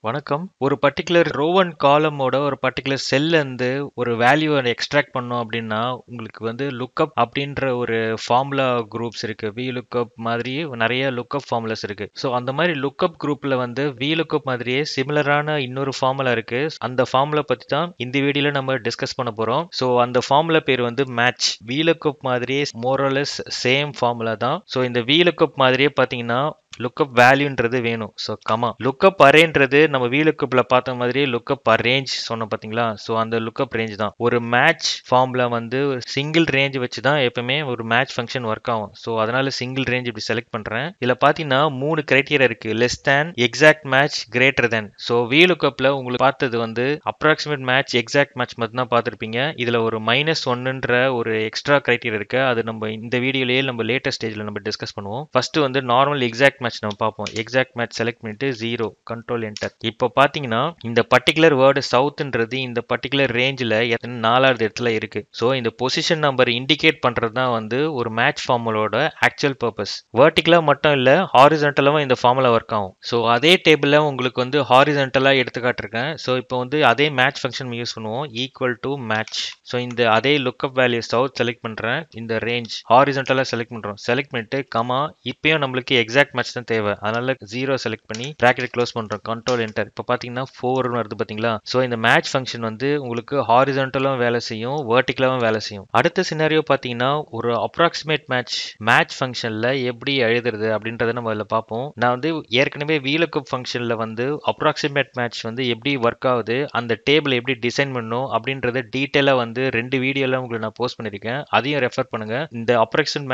வணக்கம். ஒரு particular row and காலமோட ஒரு பர்ட்டிகுலர் செல்ல இருந்து ஒரு வேல்யூவை எக்ஸ்ட்ராக்ட் பண்ணோம் அப்படின்னா உங்களுக்கு வந்து லுக்கப் அப்படின்ற ஒரு ஃபார்முலா குரூப்ஸ் இருக்கு. வி லுக்கப் மாதிரி நிறைய லுக்கப் ஃபார்முலாஸ் இருக்கு. ஸோ அந்த மாதிரி லுக்கப் குரூப்ல வந்து வி லுக்கப் மாதிரியே சிமிலரான இன்னொரு ஃபார்முலா இருக்கு. அந்த ஃபார்முலா பத்தி தான் இந்த வீடியோல நம்ம டிஸ்கஸ் பண்ண போறோம். ஸோ அந்த ஃபார்முலா பேர் வந்து மேட்ச். வி லுக்கப் மாதிரியே மோரலஸ் சேம் ஃபார்முலா தான். ஸோ இந்த வி லுக்கப் மாதிரியே பார்த்தீங்கன்னா லுக்கப் வேல்யூன்றது வேணும். ஸோ கமா லுக்கப் அரேன்றது நம்ம வி லுக்கப்ல பார்த்த மாதிரியே லுக்கப் அரேஞ்ச் சொன்னோம் பார்த்தீங்களா. ஸோ அந்த லுக்கப் ரேஞ்ச் தான். ஒரு மேட்ச் ஃபார்ம்ல வந்து சிங்கிள் ரேஞ்ச் வச்சு தான் எப்பவுமே ஒரு மேட்ச் ஃபங்க்ஷன் ஒர்க் ஆகும். ஸோ அதனால சிங்கிள் ரேஞ்ச் இப்படி செலக்ட் பண்றேன். இதுல பார்த்தீங்கன்னா 3 கிரைட்டீரியா இருக்கு. Less than, exact match, greater than. So we லுக்கப்ல உங்களுக்கு பார்த்தது வந்து அப்ராக்சிமேட் மேட்ச், எக்ஸாக்ட் மேட்ச் மட்டும் தான் பார்த்துருப்பீங்க. இதுல ஒரு -1ன்ற ஒரு எக்ஸ்ட்ரா கிரைட்டீரியா இருக்கு. அது நம்ம இந்த வீடியோலயே நம்ம லேட்டஸ்ட் ஸ்டேஜ்ல நம்ம டிஸ்கஸ் பண்ணுவோம். ஃபர்ஸ்ட் வந்து நார்மல் எக்ஸாக்ட் மேட்ச் நம்ம பார்ப்போம். எக்ஸாக்ட் மேட்ச் செலக்ட் பண்ணிட்டு 0 கண்ட்ரோல் என்டர். இப்போ பாத்தீங்கன்னா இந்த பர்டிகுலர் வேர்டு சவுத்ன்றது இந்த பர்டிகுலர் ரேஞ்சில் 4வது இடத்துல இருக்கு. ஸோ இந்த பொசிஷன் நம்பர் இண்டிகேட் பண்றது தான் வந்து ஒரு மேட்ச் ஃபார்முலோட ஆக்சுவல் பர்பஸ். வெர்டிகலா மட்டும் இல்ல, ஹாரிசன்டலாவும் இந்த ஃபார்முலா ஒர்க் ஆகும். ஸோ அதே டேபிள்ல உங்களுக்கு வந்து ஹாரிசன்டலா எடுத்து காட்டிருக்கேன். ஸோ இப்போ வந்து அதே மேட்ச் ஃபங்க்ஷன் யூஸ் பண்ணுவோம். Equal to match. ஸோ இந்த அதே லுக்கப் வேல்யூ சவுத் செலக்ட் பண்றேன். இந்த ரேஞ்ச் ஹாரிசன்டலா செலக்ட் பண்றோம். செலக்ட் பண்ணிட்டு கமா இப்பயும் நம்மளுக்கு எக்ஸாக்ட் மேட்ச் தான் தேவை. அதனால 0 செலக்ட் பண்ணி பிராக்கெட் க்ளோஸ் பண்றோம். Control enter. இப்போ பாத்தீங்கன்னா 4 வருது பாத்தீங்களா. ஸோ இந்த மேட்ச் ஃபங்க்ஷன் வந்து உங்களுக்கு ஹாரிசன்டலும் வேலை செய்யும், வெர்டிகலாவும் வேலை செய்யும். அடுத்த சினாரியோ பாத்தீங்கன்னா ஒரு அப்ராக்சிமேட் மேட்ச் ஃபங்க்ஷன்ல எப்படி எழுதுறது அப்படின்றத நம்ம அதில் பார்ப்போம். நான் வந்து ஏற்கனவே வீலக்கப் ஃபங்க்ஷன்ல வந்து அப்ராக்சிமேட் மேட்ச் வந்து எப்படி ஒர்க் ஆகுது, அந்த டேபிள் எப்படி டிசைன் பண்ணணும் அப்படின்றத டீட்டெயிலா வந்து 2 வீடியோல உங்களுக்கு நான் போஸ்ட் பண்ணிருக்கேன். அதையும் ரெஃபர் பண்ணுங்க. இந்த அப்ராக்சிமேட்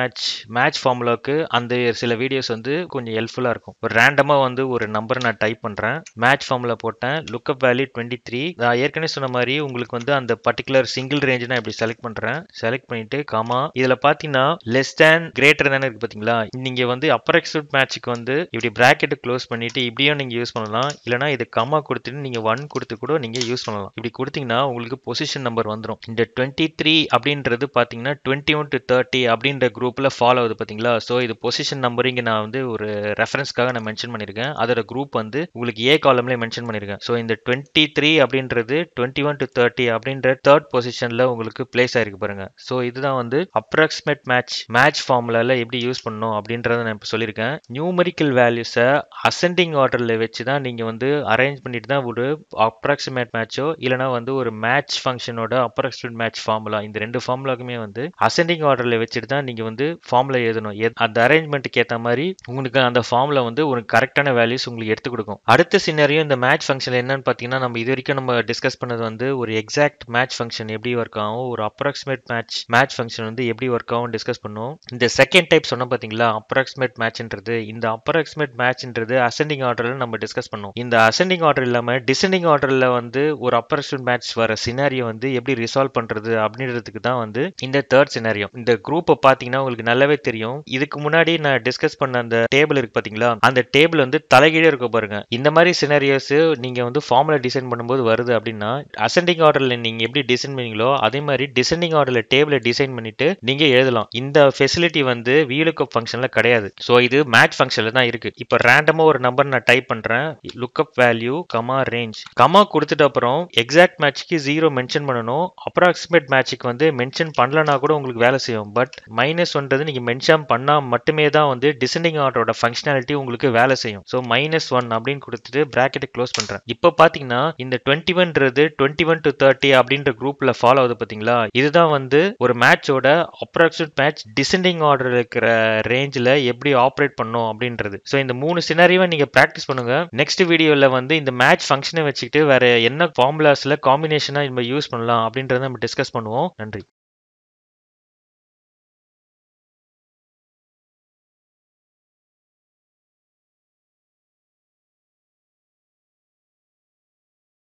மேட்ச் ஃபார்முலாக்கு அந்த சில வீடியோஸ் வந்து கொஞ்சம் ஹெல்ப்ஃபுல்லா இருக்கும். ஒரு ரேண்டமா வந்து ஒரு நம்பர் நான் டைப் பண்றேன். மேட்ச் ஃபார்முலா போட்டேன். Lookup value 23. நான் ஏற்கனவே சொன்ன மாதிரி உங்களுக்கு வந்து அந்த பர்டிகுலர் சிங்கிள் ரேஞ்ச் நான் இப்படி செலக்ட் பண்றேன். செலக்ட் பண்ணிட்டு காமா இதுல பாத்தீங்கன்னா லெஸ் தேன், கிரேட்டர் தேன் இருக்கு பாத்தீங்களா. நீங்க வந்து அப்ராக்சிமேட் மேட்ச்க்கு வந்து இப்படி பிராக்கெட் க்ளோஸ் பண்ணிட்டு இப்படியும் நீங்க யூஸ் பண்ணலாம். இல்லனா இது கமா கொடுத்துட்டு நீங்க 1 கொடுத்து கூட நீங்க யூஸ் பண்ணலாம். இப்படி கொடுத்தீங்கன்னா உங்களுக்கு பொசிஷன் நம்பர் வந்துடும். இந்த 23 அப்படின்றது பாத்தீங்கன்னா 21 to 30 அப்படின்ற குரூப்ல ஃபாலோ ஆகுது பாத்தீங்களா. ஸோ இது பொசிஷன் நம்பர் இங்க நான் வந்து ஒரு ரெஃபரன்ஸ்க்காக நான் மென்ஷன் பண்ணிருக்கேன். அதோட குரூப் வந்து உங்களுக்கு ஏ காலம்ல மென்ஷன் பண்ணிருக்கேன். ஸோ இந்த 23 அப்படின்றது 21 to 30 அப்படின்ற தேர்ட் பொசிஷன்ல உங்களுக்கு பிளேஸ் ஆயிருக்கு பாருங்க. ஸோ இதுதான் வந்து அப்ராக்சிமேட் மேட்ச் ஃபார்முலால எப்படி யூஸ் பண்ணணும் அப்படின்றத நான் இப்போ சொல்லியிருக்கேன். நியூமரிக்கல் வேல்யூஸை அசெண்டிங் ஆர்டர்ல வச்சு தான் நீங்க வந்து அரேஞ்ச் பண்ணிட்டு தான் ஒரு அப்ராக்சிமேட் மேட்சோ இல்லைனா வந்து ஒரு மேட்ச் ஃபங்க்ஷனோட அப்ராக்சிமேட் மேட்ச் ஃபார்முலா, இந்த 2 ஃபார்முலாக்குமே வந்து அசெண்டிங் ஆர்டர்ல வச்சுட்டு தான் நீங்க வந்து ஃபார்முலா எழுதணும். அந்த அரேஞ்ச்மெண்ட்டுக்கு ஏற்ற மாதிரி உங்களுக்கு அந்த ஃபார்முலா வந்து ஒரு கரெக்டான வேல்யூஸ் உங்களுக்கு எடுத்து கொடுக்கும். அடுத்த சினாரியோ இந்த மேட்ச் ஃபங்க்ஷன் என்னன்னு பார்த்தீங்கன்னா, நம்ம இது வரைக்கும் நம்ம டிஸ்கஸ் பண்ணது வந்து ஒரு எக்ஸாக்ட் மேட்ச் ஃபங்க்ஷன் எப்படி ஒர்க் ஆகும், ஒரு அப்ராக்சிமேட் மேட்ச் ஃபங்க்ஷன் வந்து எப்படி ஒர்க் ஆகும் டிஸ்கஸ் பண்ணுவோம். இந்த செகண்ட் டைப் சொன்ன பார்த்தீங்களா அப்ராக்சிமேட் மேட்ச்ன்றது, இந்த அப்ராக்சிமேட் மேட்ச்ன்றது அசெண்டிங் ஆர்டர்ல நம்ம டிஸ்கஸ் பண்ணுவோம். இந்த அசெண்டிங் ஆர்டர் இல்லாம டிசெண்டிங் ஆர்டர்ல வந்து ஒரு அப்ராக்சிமேட் மேட்ச் வர சினாரியோ வந்து எப்படி ரிசால்வ் பண்றது அப்படின்றதுக்கு தான் வந்து இந்த தேர்ட் சினாரியோ. இந்த குரூப்பை பார்த்தீங்கன்னா உங்களுக்கு நல்லாவே தெரியும். இதுக்கு முன்னாடி நான் டிஸ்கஸ் பண்ண அந்த டேபிள் இருக்கு பாத்தீங்களா, அந்த டேபிள் வந்து தலைகீழே இருக்க பாருங்க. இந்த மாதிரி சினாரியோஸ் நீங்க வந்து ஃபார்முலா டிசைன் பண்ணும்போது வருது அப்படின்னா அசெண்டிங் ஆர்டர்ல நீங்க எப்படி டிசைன் பண்ணீங்களோ அதே மாதிரி டிசெண்டிங் ஆர்டர்ல டேபிளை டிசைன் பண்ணிட்டு நீங்க எழுதலாம். இந்த ஃபெசிலிட்டி வந்து VLOOKUP ஃபங்க்ஷன்ல கிடையாது. ஸோ இது மேட்ச் ஃபங்க்ஷன்ல தான் இருக்கு. இப்போ ரேண்டமா ஒரு நம்பர் நான் டைப் பண்றேன். Lookup value comma range comma கொடுத்துட்டு அப்புறம் எக்ஸாக்ட் மேட்ச்க்கு 0 மென்ஷன் பண்ணணும். அப்ராக்சிமேட் மேட்ச்க்கு வந்து மென்ஷன் பண்ணலனா கூட உங்களுக்கு வேலை செய்யும். பட் -1 நீங்க மென்ஷன் பண்ணா மட்டுமே தான் வந்து டிசெண்டிங் ஆர்டரோட ஃபங்க்ஷனாலிட்டி உங்களுக்கு வேலை செய்யும். ஸோ -1 அப்படின்னு கொடுத்துட்டு பிராக்கெட்டை க்ளோஸ் பண்றேன். இப்போ பாத்தீங்கன்னா இந்த 21ன்றது 21 to 30 அப்படின்ற குரூப்ல ஃபாலோ ஆகுது பாத்தீங்களா. இதுதான் வந்து ஒரு மேட்சோட அப்ராக்சிமேட் மேட்ச் டிசெண்டிங் ஆர்டர் இருக்கிற ரேஞ்சில் எப்படி ஆப்ரேட் பண்ணும் அப்படின்றது. ஸோ இந்த 3 சினாரியோவை நீங்க பிராக்டிஸ் பண்ணுங்க. நெக்ஸ்ட் வீடியோல வந்து இந்த மேட்ச் ஃபங்க்ஷனை வச்சுக்கிட்டு வேற என்ன ஃபார்முலாஸ்ல காம்பினேஷனா நம்ம யூஸ் பண்ணலாம் அப்படின்றத நம்ம டிஸ்கஸ் பண்ணுவோம். நன்றி.